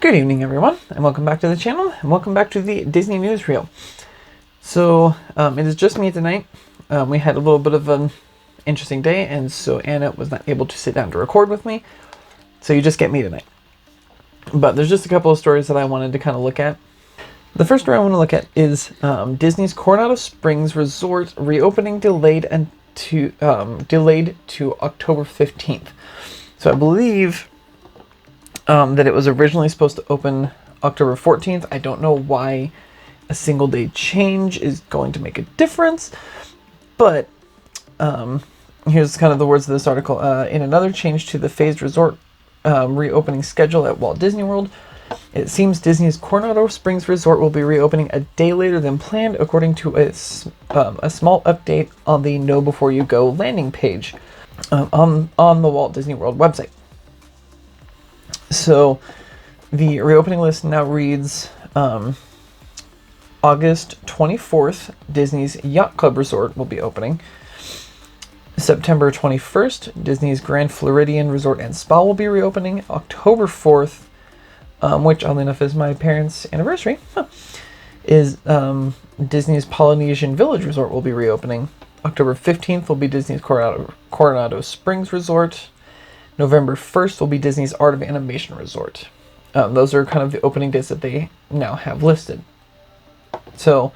Good evening, everyone, and welcome back to the channel, and welcome back to the Disney Newsreel. So, it is just me tonight. We had a little bit of an interesting day, and so Anna was not able to sit down to record with me, so you just get me tonight. But there's just a couple of stories that I wanted to kind of look at. The first story I want to look at is Disney's Coronado Springs Resort reopening delayed to October 15th. So I believe that it was originally supposed to open October 14th. I don't know why a single day change is going to make a difference, but here's kind of the words of this article. In another change to the phased resort reopening schedule at Walt Disney World, it seems Disney's Coronado Springs Resort will be reopening a day later than planned, according to a small update on the Know Before You Go landing page on the Walt Disney World website. So the reopening list now reads August 24th, Disney's Yacht Club Resort will be opening. September 21st, Disney's Grand Floridian Resort and Spa will be reopening. October 4th, which oddly enough is my parents' anniversary, is Disney's Polynesian Village Resort will be reopening. October 15th will be Disney's Coronado Springs Resort. November 1st will be Disney's Art of Animation Resort. Those are kind of the opening dates that they now have listed. So,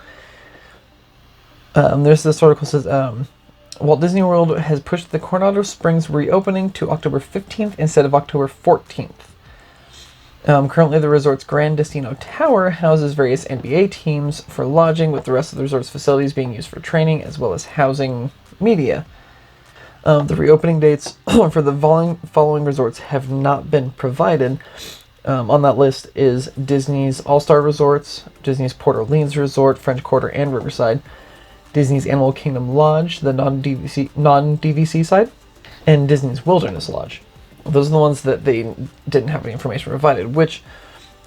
there's this article that says, Walt Disney World has pushed the Coronado Springs reopening to October 15th instead of October 14th. Currently, the resort's Grand Destino Tower houses various NBA teams for lodging, with the rest of the resort's facilities being used for training, as well as housing media. The reopening dates for the following resorts have not been provided. On that list is Disney's All-Star Resorts, Disney's Port Orleans Resort, French Quarter, and Riverside, Disney's Animal Kingdom Lodge, the non-DVC side, and Disney's Wilderness Lodge. Those are the ones that they didn't have any information provided, which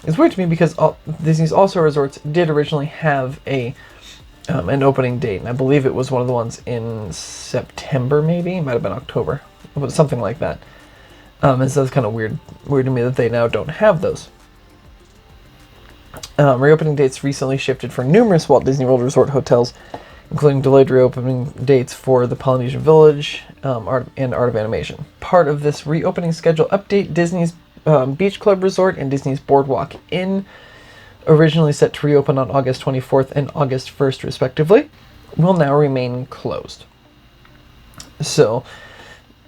is weird to me because Disney's All-Star Resorts did originally have an opening date, and I believe it was one of the ones in September, maybe? It might have been October. It was something like that. And so it's kind of weird to me that they now don't have those. Reopening dates recently shifted for numerous Walt Disney World Resort hotels, including delayed reopening dates for the Polynesian Village Art of Animation. Part of this reopening schedule update, Disney's Beach Club Resort and Disney's Boardwalk Inn, originally set to reopen on August 24th and August 1st, respectively, will now remain closed. So,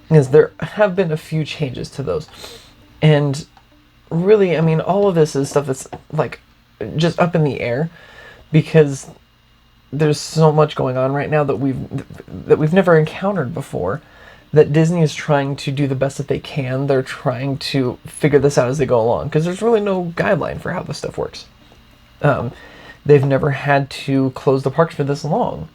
as there have been a few changes to those. And really, I mean, all of this is stuff that's, like, just up in the air, because there's so much going on right now that we've never encountered before, that Disney is trying to do the best that they can. They're trying to figure this out as they go along, because there's really no guideline for how this stuff works. They've never had to close the parks for this long.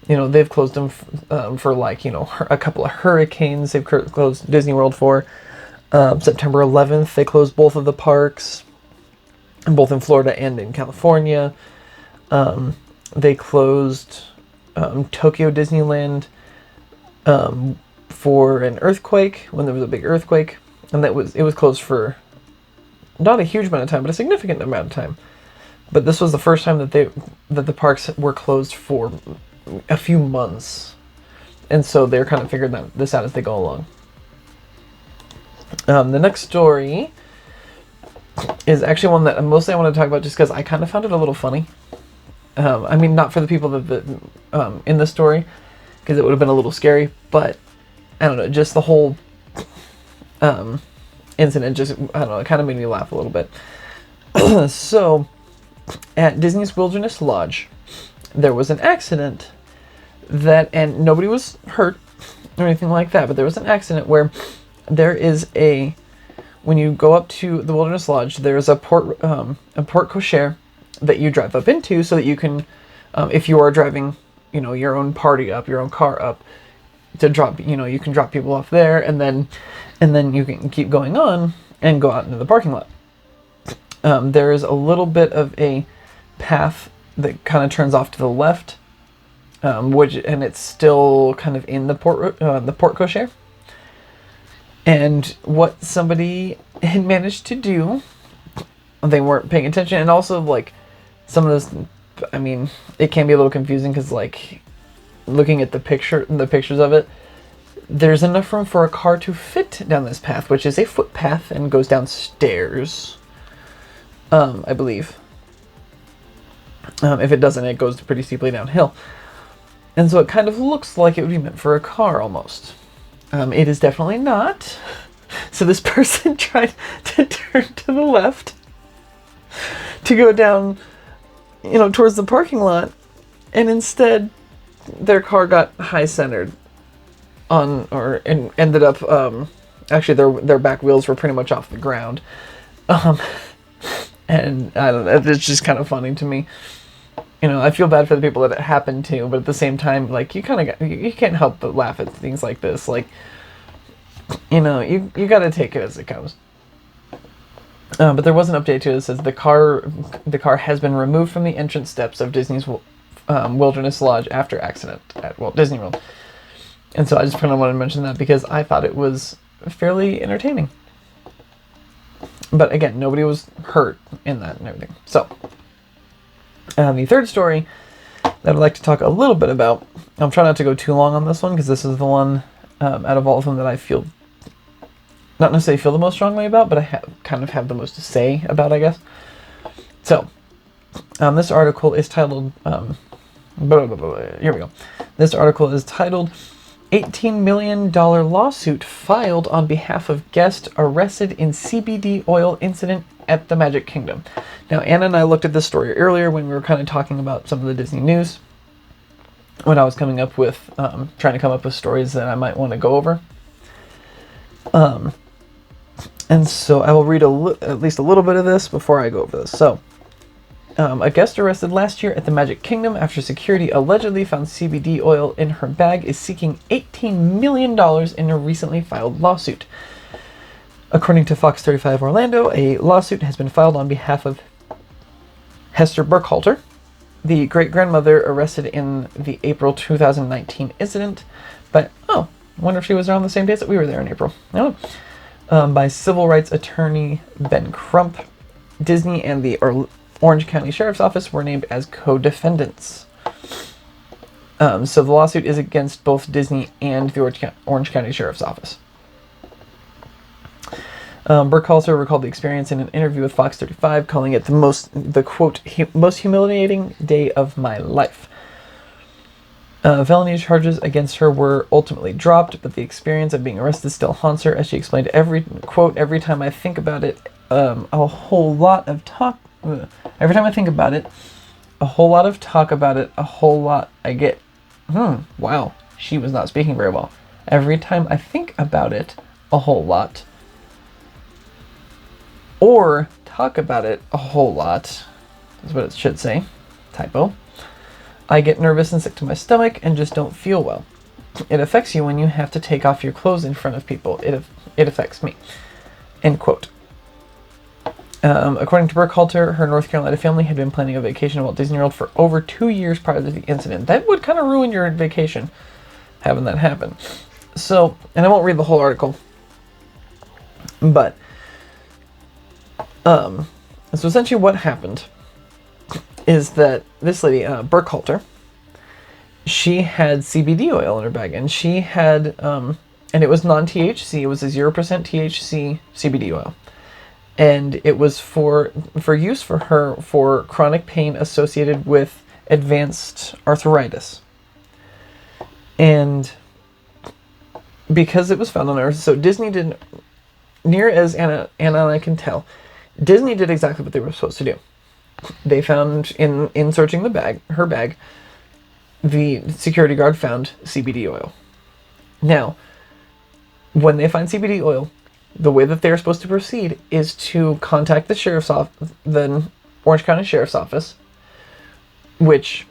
You know, they've closed them for like, you know, a couple of hurricanes. They've closed Disney World for September 11th. They closed both of the parks, both in Florida and in California. They closed Tokyo Disneyland for an earthquake, when there was a big earthquake, and it was closed for not a huge amount of time, but a significant amount of time. But this was the first time that the parks were closed for a few months, and so they're kind of figuring this out as they go along. The next story is actually one that mostly I want to talk about just because I kind of found it a little funny. I mean, not for the people that in the story, because it would have been a little scary, but I don't know, just the whole incident just, I don't know, it kind of made me laugh a little bit. So, at Disney's Wilderness Lodge, there was an accident and nobody was hurt or anything like that, but there was an accident where there is when you go up to the Wilderness Lodge, there's a porte cochere that you drive up into so that you can, if you are driving, you know, your own party up, your own car up, to drop, you know, you can drop people off there, and then you can keep going on and go out into the parking lot. There is a little bit of a path that kind of turns off to the left, and it's still kind of in the porte cochere. And what somebody had managed to do they weren't paying attention. And also, like, some of this, I mean, it can be a little confusing because, like, looking at the pictures of it, there's enough room for a car to fit down this path, which is a footpath and goes downstairs, I believe. If it doesn't, it goes pretty steeply downhill. And so it kind of looks like it would be meant for a car, almost. It is definitely not. So this person tried to turn to the left to go down, towards the parking lot, and instead their car got high-centered and ended up, actually their back wheels were pretty much off the ground. And I don't know, it's just kind of funny to me. I feel bad for the people that it happened to, but at the same time, like, you can't help but laugh at things like this. Like, you gotta take it as it comes. But there was an update to it that says the car has been removed from the entrance steps of Disney's Wilderness Lodge after accident at Walt Disney World. And so I just kind of wanted to mention that because I thought it was fairly entertaining. But again, nobody was hurt in that and everything. So, the third story that I'd like to talk a little bit about, I'm trying not to go too long on this one because this is the one out of all of them that I feel, not necessarily feel the most strongly about, but I kind of have the most to say about, I guess. So, this article is titled, here we go. This article is titled, $18 million lawsuit filed on behalf of guest arrested in CBD oil incident at the Magic Kingdom. Now, Anna and I looked at this story earlier when we were kind of talking about some of the Disney news, when I was coming up with, trying to come up with stories that I might want to go over. And so I will read at least a little bit of this before I go over this. So, a guest arrested last year at the Magic Kingdom after security allegedly found CBD oil in her bag is seeking $18 million in a recently filed lawsuit. According to Fox 35 Orlando, a lawsuit has been filed on behalf of Hester Burkhalter, the great-grandmother arrested in the April 2019 incident. But, I wonder if she was around the same days that we were there in April. I don't know. By civil rights attorney Ben Crump. Disney and the Orange County Sheriff's Office were named as co-defendants. So the lawsuit is against both Disney and the Orange County Sheriff's Office. Burkhalter recalled the experience in an interview with Fox 35, calling it the quote, most humiliating day of my life. Felony charges against her were ultimately dropped, but the experience of being arrested still haunts her, as she explained, every time I think about it, a whole lot of talk. Every time I think about it, a whole lot of talk about it, a whole lot I get. Wow, she was not speaking very well. Every time I think about it, a whole lot. Or talk about it a whole lot, is what it should say. Typo. I get nervous and sick to my stomach and just don't feel well. It affects you when you have to take off your clothes in front of people. It affects me. End quote. According to Burkhalter, her North Carolina family had been planning a vacation at Walt Disney World for over 2 years prior to the incident. That would kind of ruin your vacation, having that happen. So, and I won't read the whole article, but, so essentially what happened is that this lady, Burkhalter, she had CBD oil in her bag, and she had, and it was non-THC, it was a 0% THC CBD oil. And it was for use for her for chronic pain associated with advanced arthritis. And because it was found on her, so Disney did, near as Anna and I can tell, Disney did exactly what they were supposed to do. They found, in searching her bag, the security guard found CBD oil. Now, when they find CBD oil, the way that they're supposed to proceed is to contact the Orange County Sheriff's Office, which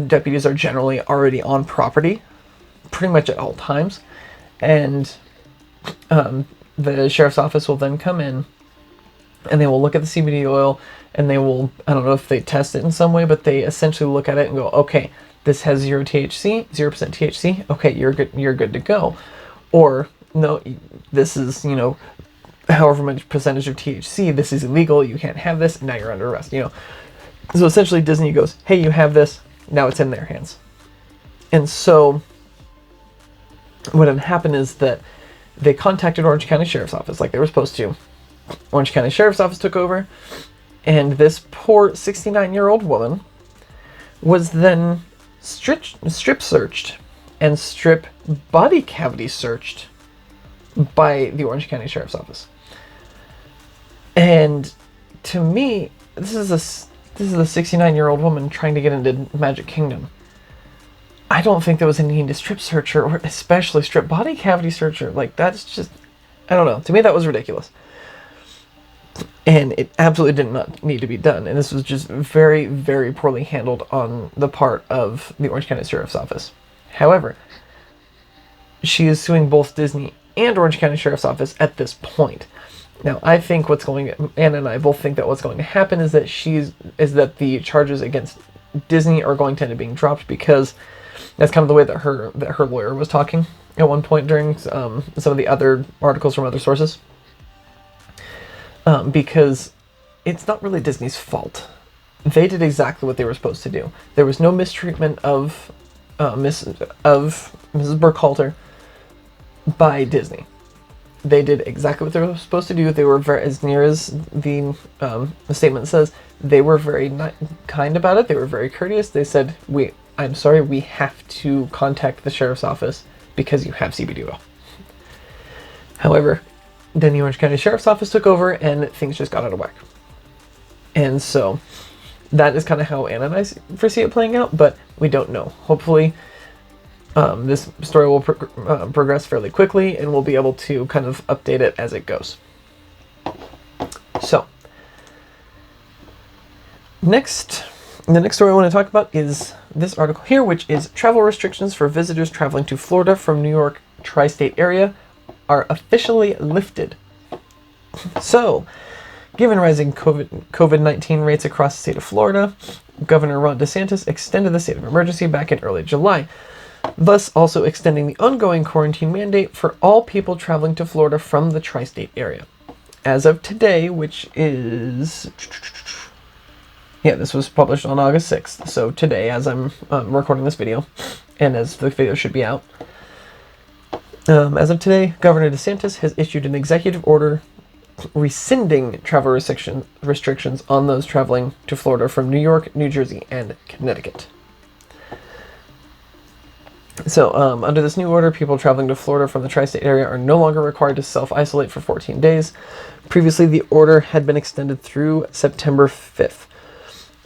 deputies are generally already on property, pretty much at all times, and the Sheriff's Office will then come in, and they will look at the CBD oil, and they will, I don't know if they test it in some way, but they essentially look at it and go, okay, this has 0% THC, okay, you're good to go. Or, no, this is, however much percentage of THC, this is illegal, you can't have this, and now you're under arrest, you know. So essentially Disney goes, hey, you have this, now it's in their hands. And so what had happened is that they contacted Orange County Sheriff's Office like they were supposed to. Orange County Sheriff's Office took over, and this poor 69-year-old woman was then strip searched and strip body cavity searched by the Orange County Sheriff's Office. And to me, this is a 69-year-old woman trying to get into Magic Kingdom. I don't think there was any need to strip search her, or especially strip body cavity search her. Like, that's just, I don't know. To me, that was ridiculous. And it absolutely did not need to be done. And this was just very, very poorly handled on the part of the Orange County Sheriff's Office. However, she is suing both Disney and Orange County Sheriff's Office at this point. Now, I think Anna and I both think that what's going to happen is that the charges against Disney are going to end up being dropped, because that's kind of the way that her lawyer was talking at one point during some of the other articles from other sources. Because it's not really Disney's fault. They did exactly what they were supposed to do. There was no mistreatment of Mrs. Burkhalter by Disney. They did exactly what they were supposed to do. They were very, as near as the statement says, they were very kind about it. They were very courteous. They said, I'm sorry, we have to contact the sheriff's office because you have CBD oil. However, then the Orange County Sheriff's Office took over and things just got out of whack. And so that is kind of how Anna and I foresee it playing out, but we don't know. Hopefully this story will progress fairly quickly, and we'll be able to kind of update it as it goes. So, the next story I want to talk about is this article here, which is travel restrictions for visitors traveling to Florida from New York tri-state area are officially lifted. So, given rising COVID-19 rates across the state of Florida, Governor Ron DeSantis extended the state of emergency back in early July, thus also extending the ongoing quarantine mandate for all people traveling to Florida from the tri-state area. As of today, which is... yeah, this was published on August 6th, so today, as I'm recording this video, and as the video should be out, as of today, Governor DeSantis has issued an executive order rescinding travel restrictions on those traveling to Florida from New York, New Jersey, and Connecticut. So, under this new order, people traveling to Florida from the tri-state area are no longer required to self-isolate for 14 days. Previously, the order had been extended through September 5th.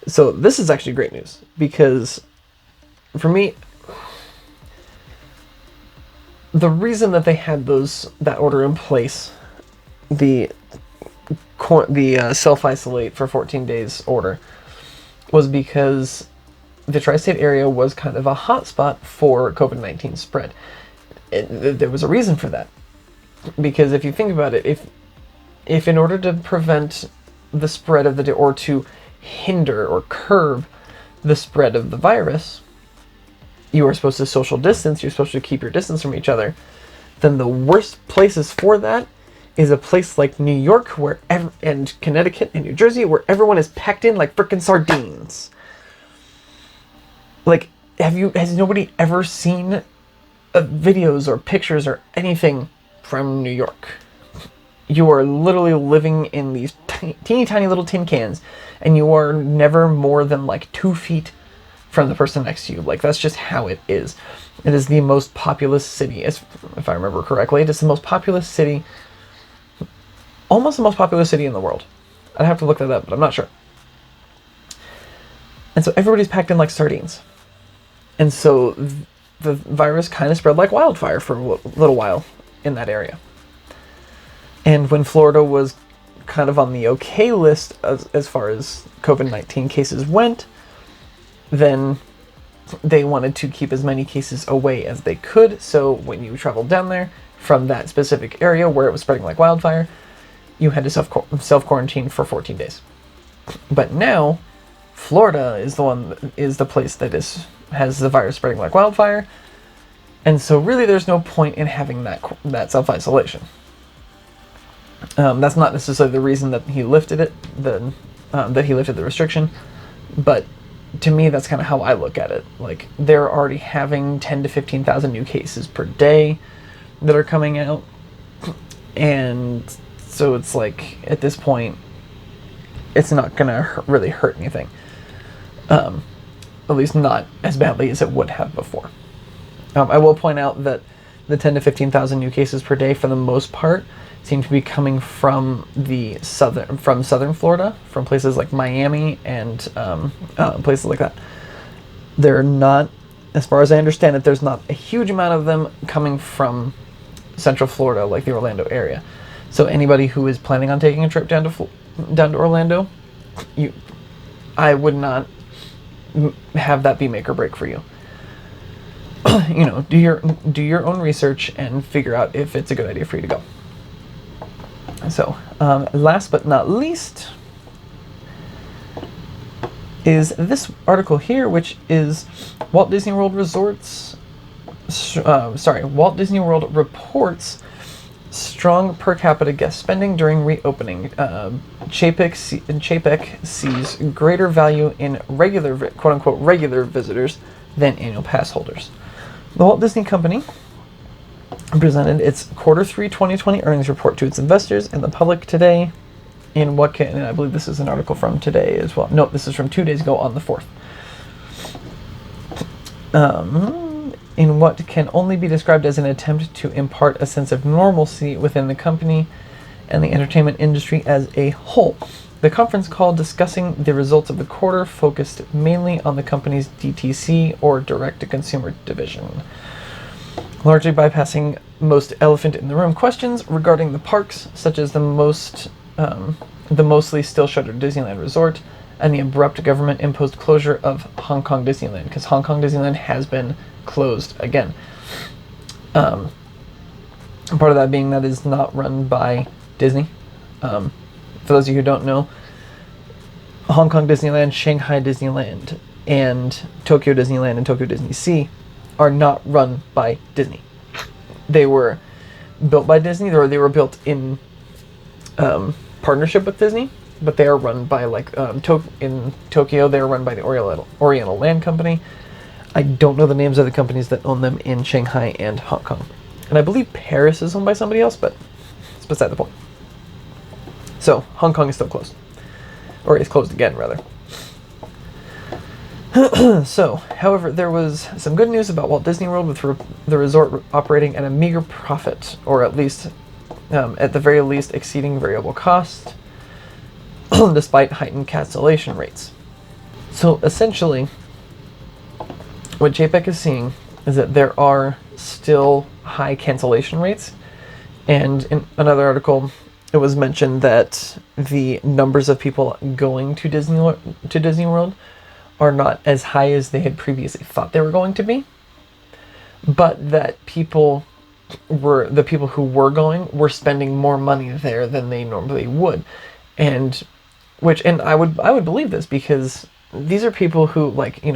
So, this is actually great news, because for me, the reason that they had that order in place, the self-isolate for 14 days order, was because the tri-state area was kind of a hotspot for COVID-19 spread. There was a reason for that. Because if you think about it, if in order to prevent the spread of or to hinder or curb the spread of the virus, you are supposed to social distance, you're supposed to keep your distance from each other, then the worst places for that is a place like New York and Connecticut and New Jersey, where everyone is packed in like frickin' sardines. Like, has nobody ever seen videos or pictures or anything from New York? You are literally living in these teeny tiny little tin cans, and you are never more than like 2 feet from the person next to you. Like, that's just how it is. It is the most populous city, if I remember correctly. It is the most populous city, almost the most populous city in the world. I'd have to look that up, but I'm not sure. And so everybody's packed in like sardines. And so the virus kind of spread like wildfire for a little while in that area. And when Florida was kind of on the okay list as far as COVID-19 cases went, then they wanted to keep as many cases away as they could. So when you traveled down there from that specific area where it was spreading like wildfire, you had to self-quarantine for 14 days. But now, Florida is the place that has the virus spreading like wildfire, and so really there's no point in having that self-isolation. That's not necessarily the reason that he lifted it, that he lifted the restriction, but to me, that's kind of how I look at it. Like, they're already having 10 to 15,000 new cases per day that are coming out, and so it's like, at this point, it's not gonna really hurt anything. At least not as badly as it would have before. I will point out that the 10 to 15,000 new cases per day, for the most part, seem to be coming from southern Florida, from places like Miami and places like that. They're not, as far as I understand it, there's not a huge amount of them coming from Central Florida, like the Orlando area. So anybody who is planning on taking a trip down to Orlando, I would not have that be make or break for you. Do your own research and figure out if it's a good idea for you to go. So, last but not least is this article here, which is Walt Disney World reports strong per capita guest spending during reopening. Chapek sees greater value in quote-unquote regular visitors than annual pass holders. The Walt Disney Company presented its Q3 2020 earnings report to its investors and the public today and I believe this is an article from today as well. No, this is from 2 days ago on the 4th. In what can only be described as an attempt to impart a sense of normalcy within the company and the entertainment industry as a whole. The conference call discussing the results of the quarter focused mainly on the company's DTC, or direct-to-consumer division, largely bypassing most elephant-in-the-room questions regarding the parks, such as the mostly still shuttered Disneyland Resort and the abrupt government-imposed closure of Hong Kong Disneyland, because Hong Kong Disneyland has been closed again. Part of that being that is not run by Disney. For those of you who don't know, Hong Kong Disneyland, Shanghai Disneyland, and Tokyo Disneyland and Tokyo Disney Sea are not run by Disney. They were built by Disney, or they were built in partnership with Disney, but they are run by, in Tokyo, they are run by the Oriental Land Company. I don't know the names of the companies that own them in Shanghai and Hong Kong. And I believe Paris is owned by somebody else, but it's beside the point. So, Hong Kong is still closed. Or it's closed again, rather. So, however, there was some good news about Walt Disney World, with the resort operating at a meager profit, or at least, at the very least, exceeding variable cost, despite heightened cancellation rates. So, essentially, what JPEG is seeing is that there are still high cancellation rates, and in another article, it was mentioned that the numbers of people going to Disney World are not as high as they had previously thought they were going to be, but that the people who were going were spending more money there than they normally would, and I would believe this, because these are people who,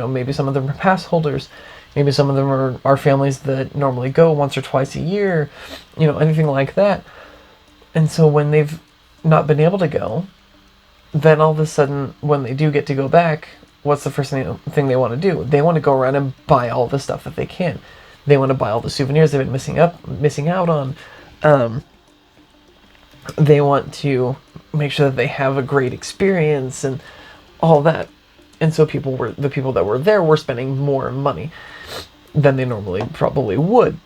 maybe some of them are pass holders, maybe some of them are families that normally go once or twice a year, anything like that. And so when they've not been able to go, then all of a sudden, when they do get to go back, what's the first thing they want to do? They want to go around and buy all the stuff that they can. They want to buy all the souvenirs they've been missing out on. They want to make sure that they have a great experience and all that. And so the people that were there were spending more money than they normally probably would.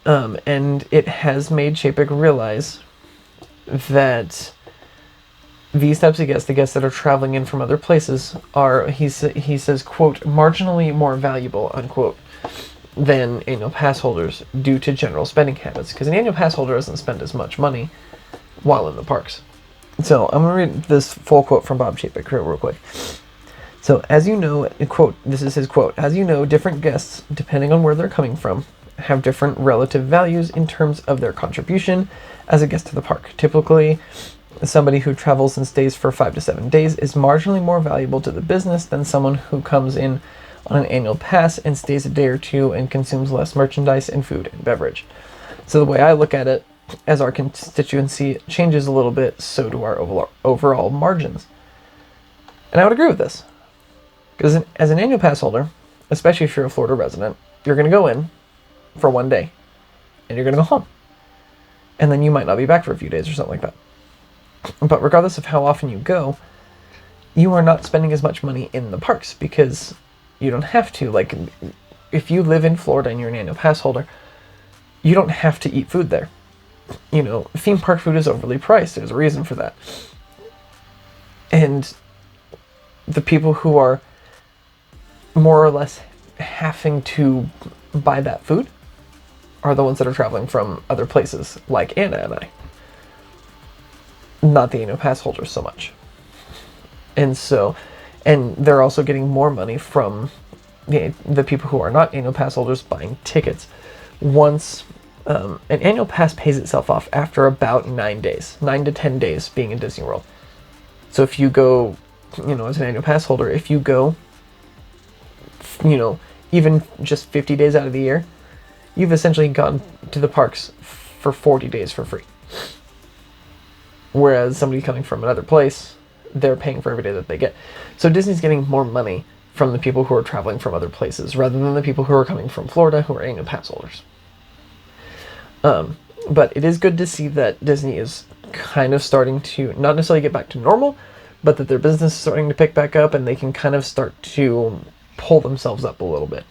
And it has made Chapek realize that these types of guests, the guests that are traveling in from other places, are, he says, quote, marginally more valuable, unquote, than annual pass holders due to general spending habits. Because an annual pass holder doesn't spend as much money while in the parks. So I'm going to read this full quote from Bob Chapek real quick. So, as you know, quote, this is his quote, as you know, different guests, depending on where they're coming from, have different relative values in terms of their contribution as a guest to the park. Typically, somebody who travels and stays for 5 to 7 days is marginally more valuable to the business than someone who comes in on an annual pass and stays a day or two and consumes less merchandise and food and beverage. So the way I look at it as our constituency changes a little bit, so do our overall margins. And I would agree with this. Because as an annual pass holder, especially if you're a Florida resident, you're going to go in for one day, and you're going to go home. And then you might not be back for a few days or something like that. But regardless of how often you go, you are not spending as much money in the parks because you don't have to. Like, if you live in Florida and you're an annual pass holder, you don't have to eat food there. You know, theme park food is overly priced. There's a reason for that. And the people who are more or less having to buy that food are the ones that are traveling from other places, like Anna and I. Not the annual pass holders so much. And they're also getting more money from the people who are not annual pass holders buying tickets. Once an annual pass pays itself off after about 9 to 10 days being in Disney World. So if you go, as an annual pass holder, if you go, even just 50 days out of the year, you've essentially gone to the parks for 40 days for free. Whereas somebody coming from another place, they're paying for every day that they get. So Disney's getting more money from the people who are traveling from other places rather than the people who are coming from Florida who are annual pass holders. But it is good to see that Disney is kind of starting to not necessarily get back to normal, but that their business is starting to pick back up and they can kind of start to pull themselves up a little bit.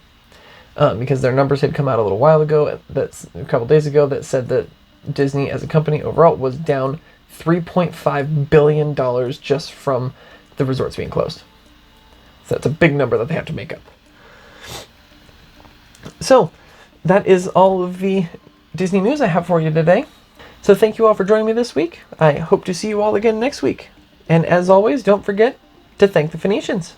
Because their numbers had come out a little while ago, that's a couple days ago, that said that Disney as a company overall was down $3.5 billion just from the resorts being closed. So that's a big number that they have to make up. So that is all of the Disney news I have for you today. So thank you all for joining me this week. I hope to see you all again next week. And as always, don't forget to thank the Phoenicians.